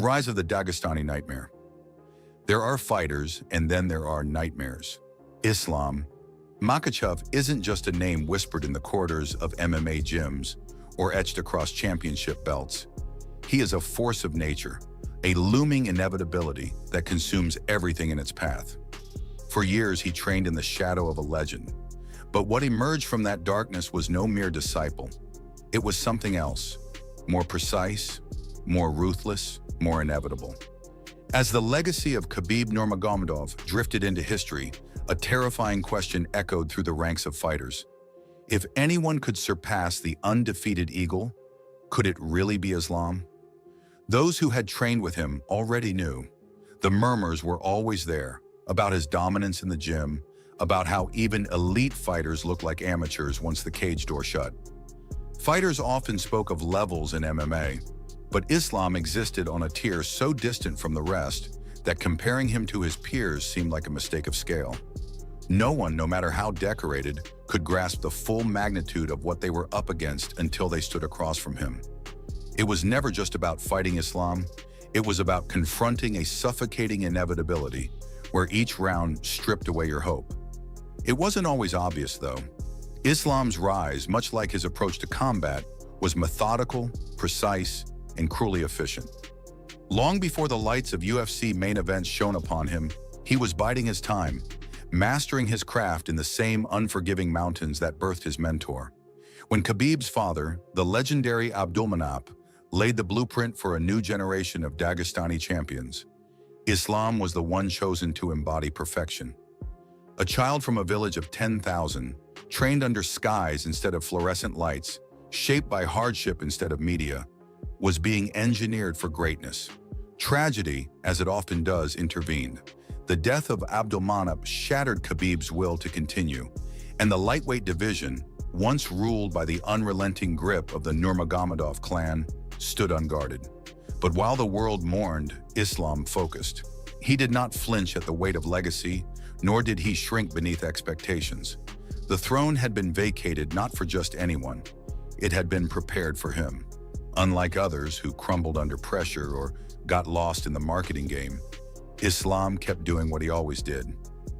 rise of the Dagestani nightmare. There are fighters, and then there are nightmares. Islam. Makhachev isn't just a name whispered in the corridors of MMA gyms or etched across championship belts. He is a force of nature, a looming inevitability that consumes everything in its path. For years, he trained in the shadow of a legend. But what emerged from that darkness was no mere disciple. It was something else, more precise, more ruthless, more inevitable. As the legacy of Khabib Nurmagomedov drifted into history, a terrifying question echoed through the ranks of fighters. If anyone could surpass the undefeated Eagle, could it really be Islam? Those who had trained with him already knew. The murmurs were always there, about his dominance in the gym, about how even elite fighters look like amateurs once the cage door shut. Fighters often spoke of levels in MMA, but Islam existed on a tier so distant from the rest that comparing him to his peers seemed like a mistake of scale. No one, no matter how decorated, could grasp the full magnitude of what they were up against until they stood across from him. It was never just about fighting Islam, it was about confronting a suffocating inevitability where each round stripped away your hope. It wasn't always obvious, though. Islam's rise, much like his approach to combat, was methodical, precise, and cruelly efficient. Long before the lights of UFC main events shone upon him, he was biding his time, mastering his craft in the same unforgiving mountains that birthed his mentor. When Khabib's father, the legendary Abdulmanap, laid the blueprint for a new generation of Dagestani champions, Islam was the one chosen to embody perfection. A child from a village of 10,000, trained under skies instead of fluorescent lights, shaped by hardship instead of media, was being engineered for greatness. Tragedy, as it often does, intervened. The death of Abdulmanap shattered Khabib's will to continue, and the lightweight division, once ruled by the unrelenting grip of the Nurmagomedov clan, stood unguarded. But while the world mourned, Islam focused. He did not flinch at the weight of legacy, nor did he shrink beneath expectations. The throne had been vacated not for just anyone. It had been prepared for him. Unlike others who crumbled under pressure or got lost in the marketing game, Islam kept doing what he always did,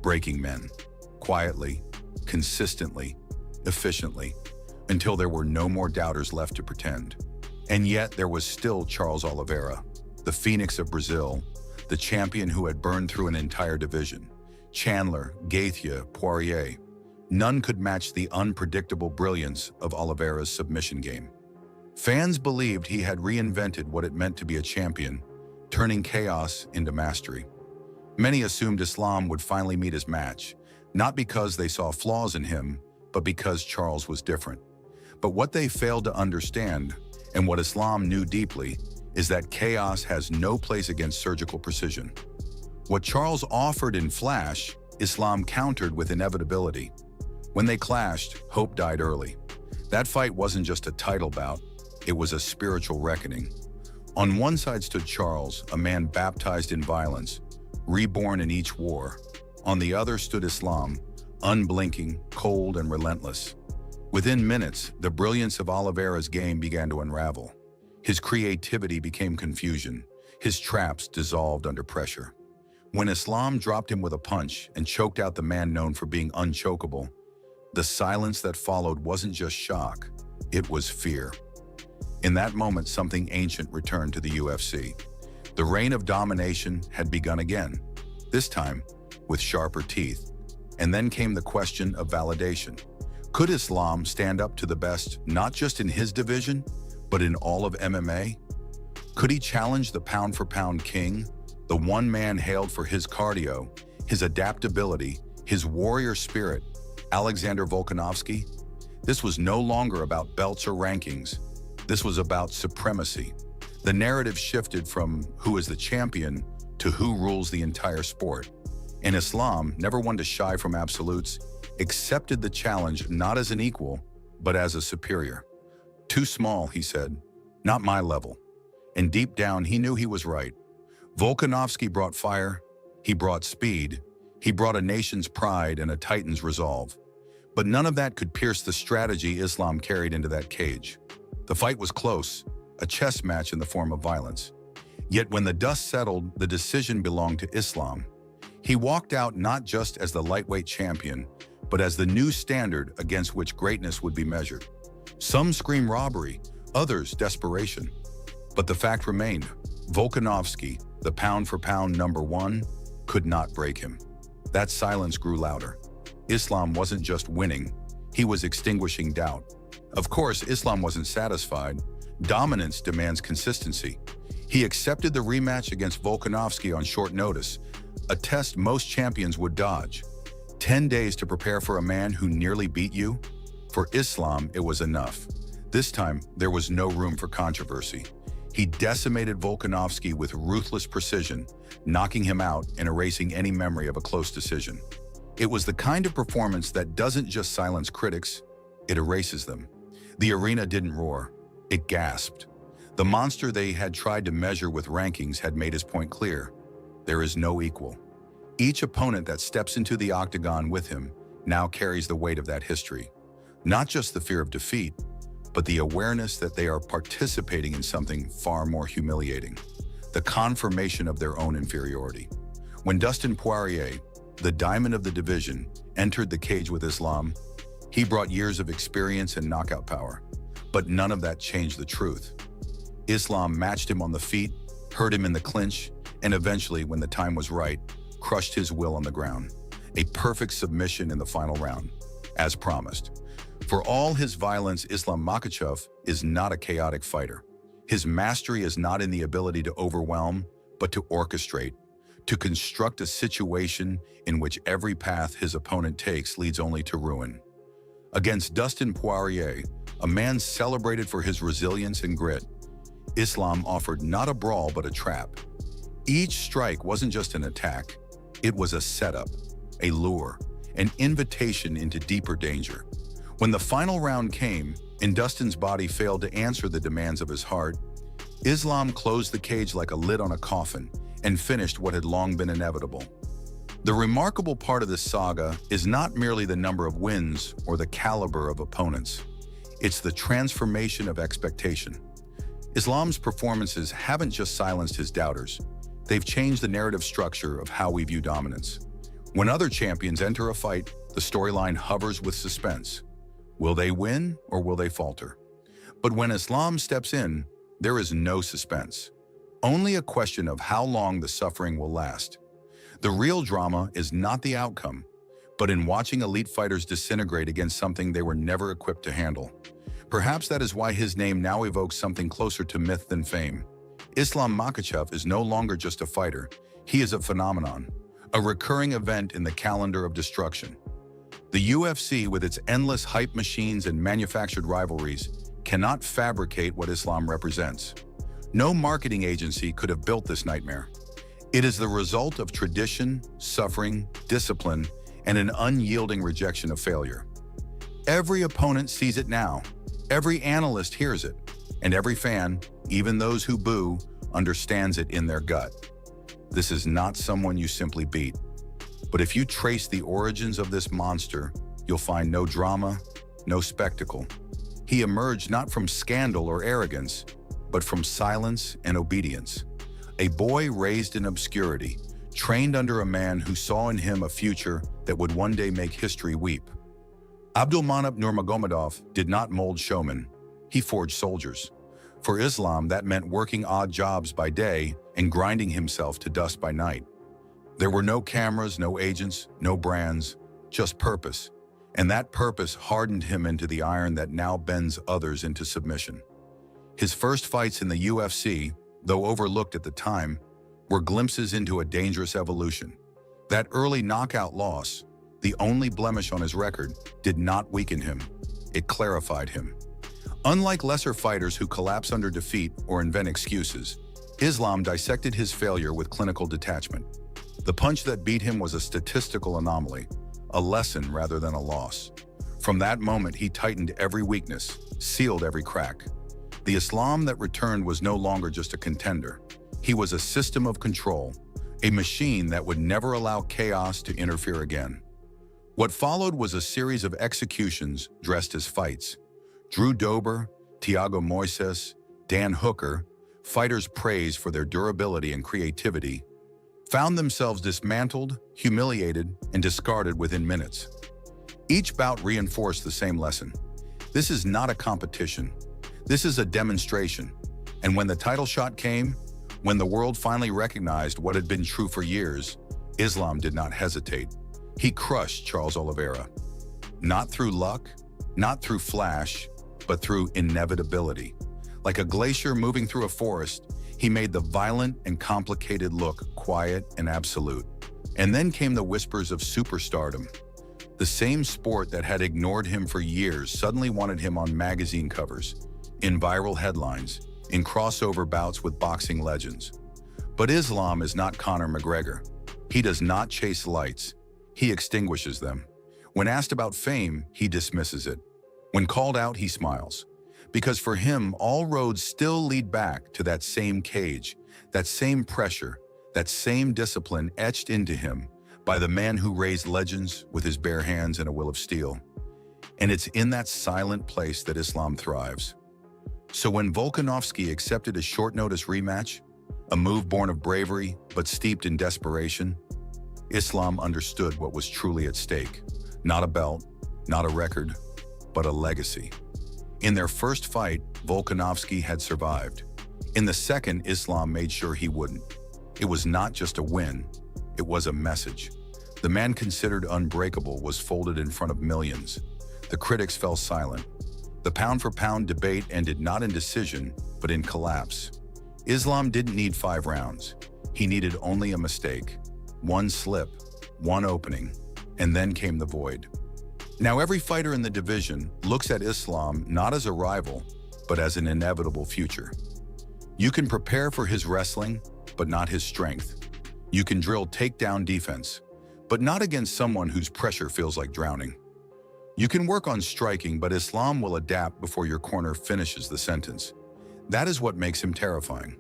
breaking men, quietly, consistently, efficiently, until there were no more doubters left to pretend. And yet there was still Charles Oliveira, the Phoenix of Brazil, the champion who had burned through an entire division. Chandler, Gaethje, Poirier. None could match the unpredictable brilliance of Oliveira's submission game. Fans believed he had reinvented what it meant to be a champion, turning chaos into mastery. Many assumed Islam would finally meet his match, not because they saw flaws in him, but because Charles was different. But what they failed to understand, and what Islam knew deeply, is that chaos has no place against surgical precision. What Charles offered in flash, Islam countered with inevitability. When they clashed, hope died early. That fight wasn't just a title bout, it was a spiritual reckoning. On one side stood Charles, a man baptized in violence, reborn in each war. On the other stood Islam, unblinking, cold, and relentless. Within minutes, the brilliance of Oliveira's game began to unravel. His creativity became confusion. His traps dissolved under pressure. When Islam dropped him with a punch and choked out the man known for being unchokeable, the silence that followed wasn't just shock, it was fear. In that moment, something ancient returned to the UFC. The reign of domination had begun again, this time with sharper teeth. And then came the question of validation. Could Islam stand up to the best, not just in his division, but in all of MMA? Could he challenge the pound-for-pound king, the one man hailed for his cardio, his adaptability, his warrior spirit, Alexander Volkanovski? This was no longer about belts or rankings. This was about supremacy. The narrative shifted from who is the champion to who rules the entire sport. And Islam, never one to shy from absolutes, accepted the challenge not as an equal, but as a superior. Too small, he said. Not my level. And deep down, he knew he was right. Volkanovski brought fire, he brought speed, he brought a nation's pride and a titan's resolve. But none of that could pierce the strategy Islam carried into that cage. The fight was close, a chess match in the form of violence. Yet when the dust settled, the decision belonged to Islam. He walked out not just as the lightweight champion, but as the new standard against which greatness would be measured. Some scream robbery, others desperation. But the fact remained, Volkanovski, the pound-for-pound #1, could not break him. That silence grew louder. Islam wasn't just winning, he was extinguishing doubt. Of course, Islam wasn't satisfied. Dominance demands consistency. He accepted the rematch against Volkanovski on short notice, a test most champions would dodge. 10 days to prepare for a man who nearly beat you? For Islam, it was enough. This time, there was no room for controversy. He decimated Volkanovski with ruthless precision, knocking him out and erasing any memory of a close decision. It was the kind of performance that doesn't just silence critics, it erases them. The arena didn't roar, it gasped. The monster they had tried to measure with rankings had made his point clear. There is no equal. Each opponent that steps into the octagon with him now carries the weight of that history. Not just the fear of defeat, but the awareness that they are participating in something far more humiliating, the confirmation of their own inferiority. When Dustin Poirier, the diamond of the division, entered the cage with Islam, he brought years of experience and knockout power, but none of that changed the truth. Islam matched him on the feet, hurt him in the clinch, and eventually, when the time was right, crushed his will on the ground. A perfect submission in the final round, as promised. For all his violence, Islam Makhachev is not a chaotic fighter. His mastery is not in the ability to overwhelm, but to orchestrate, to construct a situation in which every path his opponent takes leads only to ruin. Against Dustin Poirier, a man celebrated for his resilience and grit, Islam offered not a brawl but a trap. Each strike wasn't just an attack, it was a setup, a lure, an invitation into deeper danger. When the final round came and Dustin's body failed to answer the demands of his heart, Islam closed the cage like a lid on a coffin and finished what had long been inevitable. The remarkable part of this saga is not merely the number of wins or the caliber of opponents. It's the transformation of expectation. Islam's performances haven't just silenced his doubters. They've changed the narrative structure of how we view dominance. When other champions enter a fight, the storyline hovers with suspense. Will they win or will they falter? But when Islam steps in, there is no suspense. Only a question of how long the suffering will last. The real drama is not the outcome, but in watching elite fighters disintegrate against something they were never equipped to handle. Perhaps that is why his name now evokes something closer to myth than fame. Islam Makhachev is no longer just a fighter, he is a phenomenon, a recurring event in the calendar of destruction. The UFC, with its endless hype machines and manufactured rivalries, cannot fabricate what Islam represents. No marketing agency could have built this nightmare. It is the result of tradition, suffering, discipline, and an unyielding rejection of failure. Every opponent sees it now, every analyst hears it, and every fan, even those who boo, understands it in their gut. This is not someone you simply beat. But if you trace the origins of this monster, you'll find no drama, no spectacle. He emerged not from scandal or arrogance, but from silence and obedience. A boy raised in obscurity, trained under a man who saw in him a future that would one day make history weep. Abdulmanap Nurmagomedov did not mold showmen, he forged soldiers. For Islam, that meant working odd jobs by day and grinding himself to dust by night. There were no cameras, no agents, no brands, just purpose. And that purpose hardened him into the iron that now bends others into submission. His first fights in the UFC, though overlooked at the time, were glimpses into a dangerous evolution. That early knockout loss, the only blemish on his record, did not weaken him. It clarified him. Unlike lesser fighters who collapse under defeat or invent excuses, Islam dissected his failure with clinical detachment. The punch that beat him was a statistical anomaly, a lesson rather than a loss. From that moment, he tightened every weakness, sealed every crack. The Islam that returned was no longer just a contender. He was a system of control, a machine that would never allow chaos to interfere again. What followed was a series of executions dressed as fights. Drew Dober, Thiago Moises, Dan Hooker, fighters praised for their durability and creativity, found themselves dismantled, humiliated, and discarded within minutes. Each bout reinforced the same lesson. This is not a competition. This is a demonstration. And when the title shot came, when the world finally recognized what had been true for years, Islam did not hesitate. He crushed Charles Oliveira. Not through luck, not through flash, but through inevitability. Like a glacier moving through a forest, he made the violent and complicated look quiet and absolute. And then came the whispers of superstardom. The same sport that had ignored him for years suddenly wanted him on magazine covers, in viral headlines, in crossover bouts with boxing legends. But Islam is not Conor McGregor. He does not chase lights. He extinguishes them. When asked about fame, he dismisses it. When called out, he smiles. Because for him, all roads still lead back to that same cage, that same pressure, that same discipline etched into him by the man who raised legends with his bare hands and a will of steel. And it's in that silent place that Islam thrives. So when Volkanovski accepted a short-notice rematch, a move born of bravery but steeped in desperation, Islam understood what was truly at stake. Not a belt, not a record, but a legacy. In their first fight, Volkanovski had survived. In the second, Islam made sure he wouldn't. It was not just a win, it was a message. The man considered unbreakable was folded in front of millions. The critics fell silent. The pound-for-pound debate ended not in decision, but in collapse. Islam didn't need 5 rounds. He needed only a mistake. One slip, one opening, and then came the void. Now every fighter in the division looks at Islam not as a rival, but as an inevitable future. You can prepare for his wrestling, but not his strength. You can drill takedown defense, but not against someone whose pressure feels like drowning. You can work on striking, but Islam will adapt before your corner finishes the sentence. That is what makes him terrifying.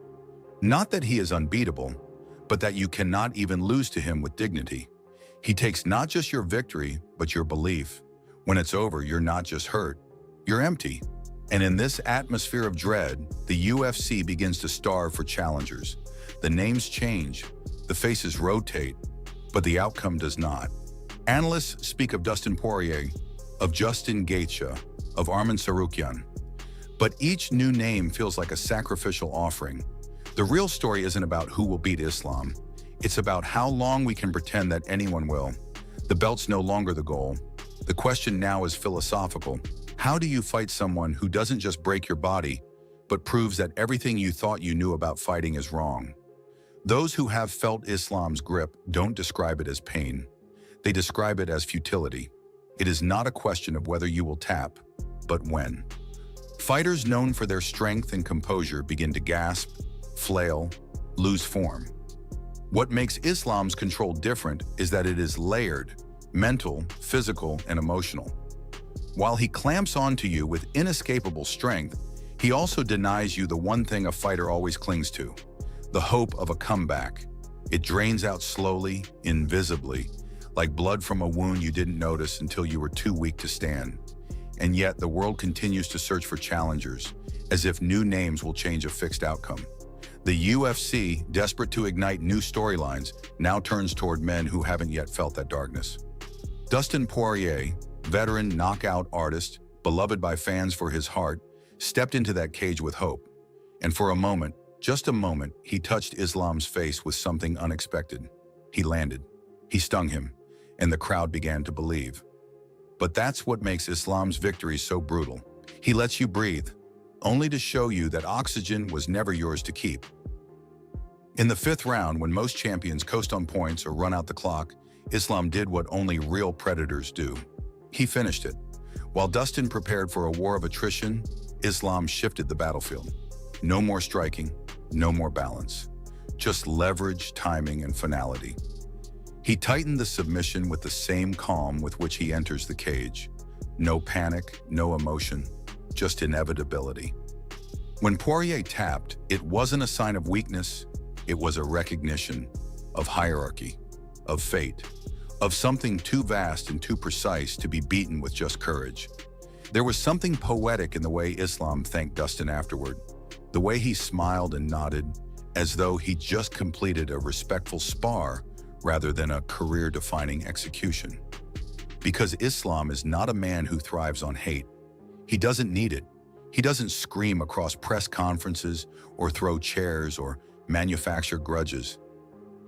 Not that he is unbeatable, but that you cannot even lose to him with dignity. He takes not just your victory, but your belief. When it's over, you're not just hurt, you're empty. And in this atmosphere of dread, the UFC begins to starve for challengers. The names change, the faces rotate, but the outcome does not. Analysts speak of Dustin Poirier, of Justin Gaethje, of Arman Tsarukyan. But each new name feels like a sacrificial offering. The real story isn't about who will beat Islam. It's about how long we can pretend that anyone will. The belt's no longer the goal. The question now is philosophical. How do you fight someone who doesn't just break your body, but proves that everything you thought you knew about fighting is wrong? Those who have felt Islam's grip don't describe it as pain. They describe it as futility. It is not a question of whether you will tap, but when. Fighters known for their strength and composure begin to gasp, flail, lose form. What makes Islam's control different is that it is layered, mental, physical, and emotional. While he clamps onto you with inescapable strength, he also denies you the one thing a fighter always clings to, the hope of a comeback. It drains out slowly, invisibly, like blood from a wound you didn't notice until you were too weak to stand. And yet the world continues to search for challengers, as if new names will change a fixed outcome. The UFC, desperate to ignite new storylines, now turns toward men who haven't yet felt that darkness. Dustin Poirier, veteran knockout artist, beloved by fans for his heart, stepped into that cage with hope. And for a moment, just a moment, he touched Islam's face with something unexpected. He landed. He stung him, and the crowd began to believe. But that's what makes Islam's victory so brutal. He lets you breathe, only to show you that oxygen was never yours to keep. In the 5th round, when most champions coast on points or run out the clock, Islam did what only real predators do. He finished it. While Dustin prepared for a war of attrition, Islam shifted the battlefield. No more striking, no more balance. Just leverage, timing, and finality. He tightened the submission with the same calm with which he enters the cage. No panic, no emotion, just inevitability. When Poirier tapped, it wasn't a sign of weakness, it was a recognition of hierarchy, of fate, of something too vast and too precise to be beaten with just courage. There was something poetic in the way Islam thanked Dustin afterward. The way he smiled and nodded, as though he just completed a respectful spar rather than a career-defining execution. Because Islam is not a man who thrives on hate. He doesn't need it. He doesn't scream across press conferences or throw chairs or manufacture grudges.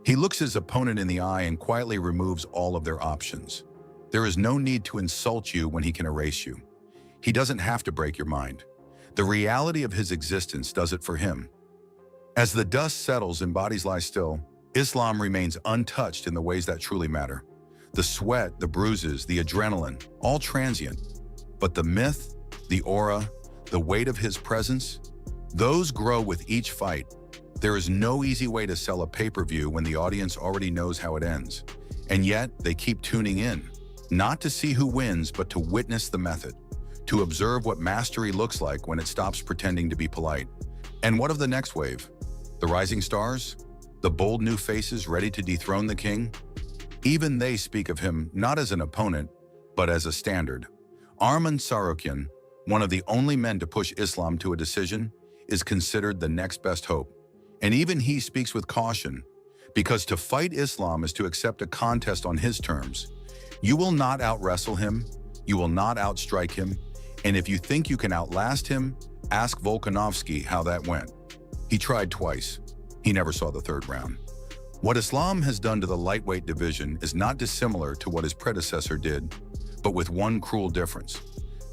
He looks his opponent in the eye and quietly removes all of their options. There is no need to insult you when he can erase you. He doesn't have to break your mind. The reality of his existence does it for him. As the dust settles and bodies lie still, Islam remains untouched in the ways that truly matter. The sweat, the bruises, the adrenaline, all transient. But the myth, the aura, the weight of his presence, those grow with each fight. There is no easy way to sell a pay-per-view when the audience already knows how it ends. And yet, they keep tuning in, not to see who wins, but to witness the method, to observe what mastery looks like when it stops pretending to be polite. And what of the next wave? The rising stars? The bold new faces ready to dethrone the king? Even they speak of him not as an opponent, but as a standard. Arman Tsarukyan, one of the only men to push Islam to a decision, is considered the next best hope. And even he speaks with caution, because to fight Islam is to accept a contest on his terms. You will not out-wrestle him, you will not outstrike him, and if you think you can outlast him, ask Volkanovski how that went. He tried twice. He never saw the third round. What Islam has done to the lightweight division is not dissimilar to what his predecessor did, but with one cruel difference.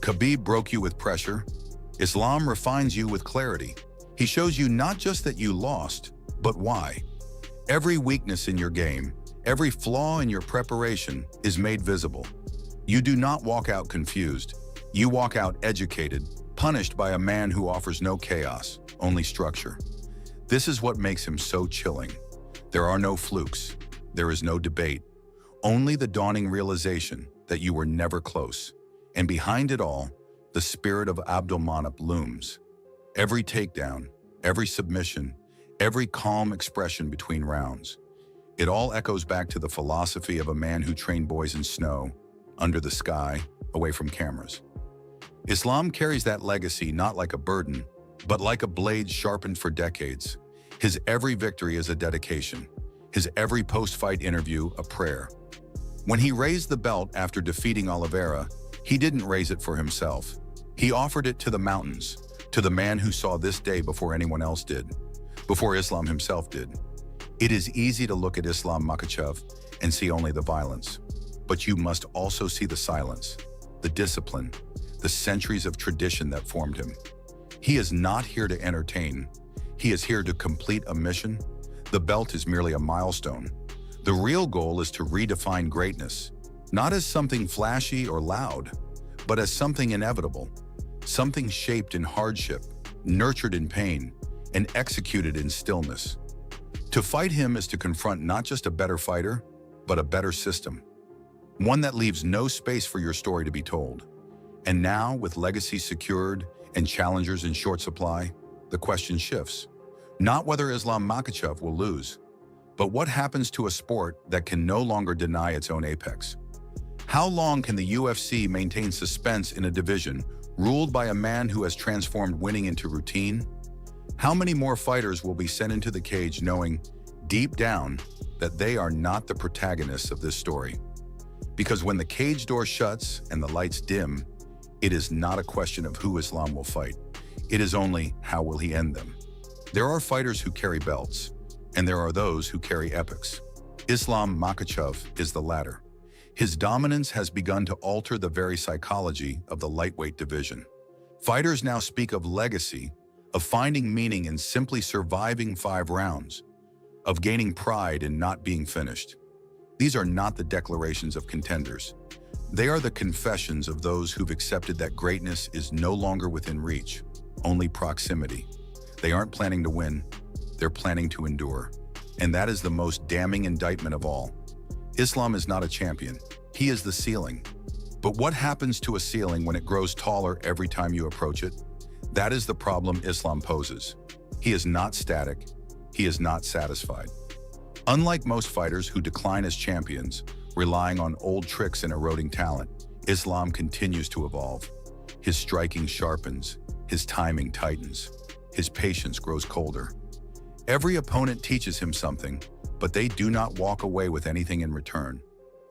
Khabib broke you with pressure. Islam refines you with clarity. He shows you not just that you lost, but why. Every weakness in your game, every flaw in your preparation is made visible. You do not walk out confused. You walk out educated, punished by a man who offers no chaos, only structure. This is what makes him so chilling. There are no flukes. There is no debate. Only the dawning realization that you were never close. And behind it all, the spirit of Abdulmanap looms. Every takedown, every submission, every calm expression between rounds. It all echoes back to the philosophy of a man who trained boys in snow, under the sky, away from cameras. Islam carries that legacy not like a burden, but like a blade sharpened for decades. His every victory is a dedication. His every post-fight interview a prayer. When he raised the belt after defeating Oliveira, he didn't raise it for himself. He offered it to the mountains, to the man who saw this day before anyone else did, before Islam himself did. It is easy to look at Islam Makhachev and see only the violence, but you must also see the silence, the discipline, the centuries of tradition that formed him. He is not here to entertain. He is here to complete a mission. The belt is merely a milestone. The real goal is to redefine greatness, not as something flashy or loud, but as something inevitable, something shaped in hardship, nurtured in pain, and executed in stillness. To fight him is to confront not just a better fighter, but a better system, one that leaves no space for your story to be told. And now, with legacy secured and challengers in short supply, the question shifts. Not whether Islam Makhachev will lose, but what happens to a sport that can no longer deny its own apex? How long can the UFC maintain suspense in a division ruled by a man who has transformed winning into routine? How many more fighters will be sent into the cage knowing, deep down, that they are not the protagonists of this story? Because when the cage door shuts and the lights dim, it is not a question of who Islam will fight. It is only how will he end them. There are fighters who carry belts, and there are those who carry epics. Islam Makhachev is the latter. His dominance has begun to alter the very psychology of the lightweight division. Fighters now speak of legacy, of finding meaning in simply surviving 5 rounds, of gaining pride in not being finished. These are not the declarations of contenders. They are the confessions of those who've accepted that greatness is no longer within reach, only proximity. They aren't planning to win, they're planning to endure. And that is the most damning indictment of all. Islam is not a champion, he is the ceiling. But what happens to a ceiling when it grows taller every time you approach it? That is the problem Islam poses. He is not static, he is not satisfied. Unlike most fighters who decline as champions, relying on old tricks and eroding talent, Islam continues to evolve. His striking sharpens, his timing tightens, his patience grows colder. Every opponent teaches him something, but they do not walk away with anything in return.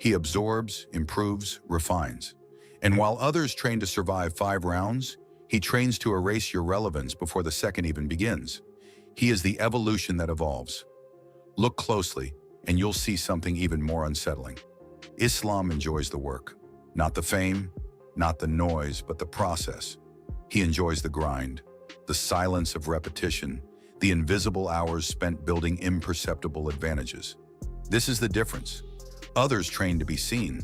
He absorbs, improves, refines. And while others train to survive 5 rounds, he trains to erase your relevance before the second even begins. He is the evolution that evolves. Look closely, and you'll see something even more unsettling. Islam enjoys the work. Not the fame, not the noise, but the process. He enjoys the grind, the silence of repetition, the invisible hours spent building imperceptible advantages. This is the difference. Others train to be seen.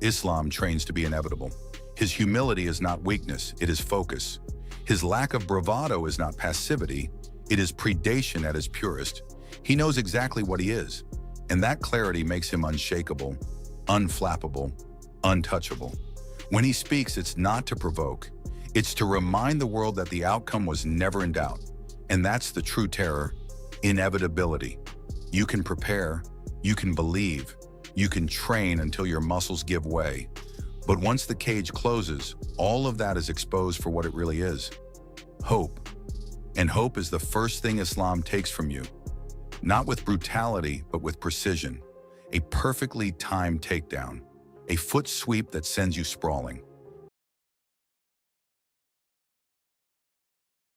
Islam trains to be inevitable. His humility is not weakness, it is focus. His lack of bravado is not passivity, it is predation at its purest. He knows exactly what he is, and that clarity makes him unshakable, unflappable, untouchable. When he speaks, it's not to provoke. It's to remind the world that the outcome was never in doubt. And that's the true terror, inevitability. You can prepare, you can believe, you can train until your muscles give way. But once the cage closes, all of that is exposed for what it really is. Hope. And hope is the first thing Islam takes from you. Not with brutality, but with precision. A perfectly timed takedown. A foot sweep that sends you sprawling.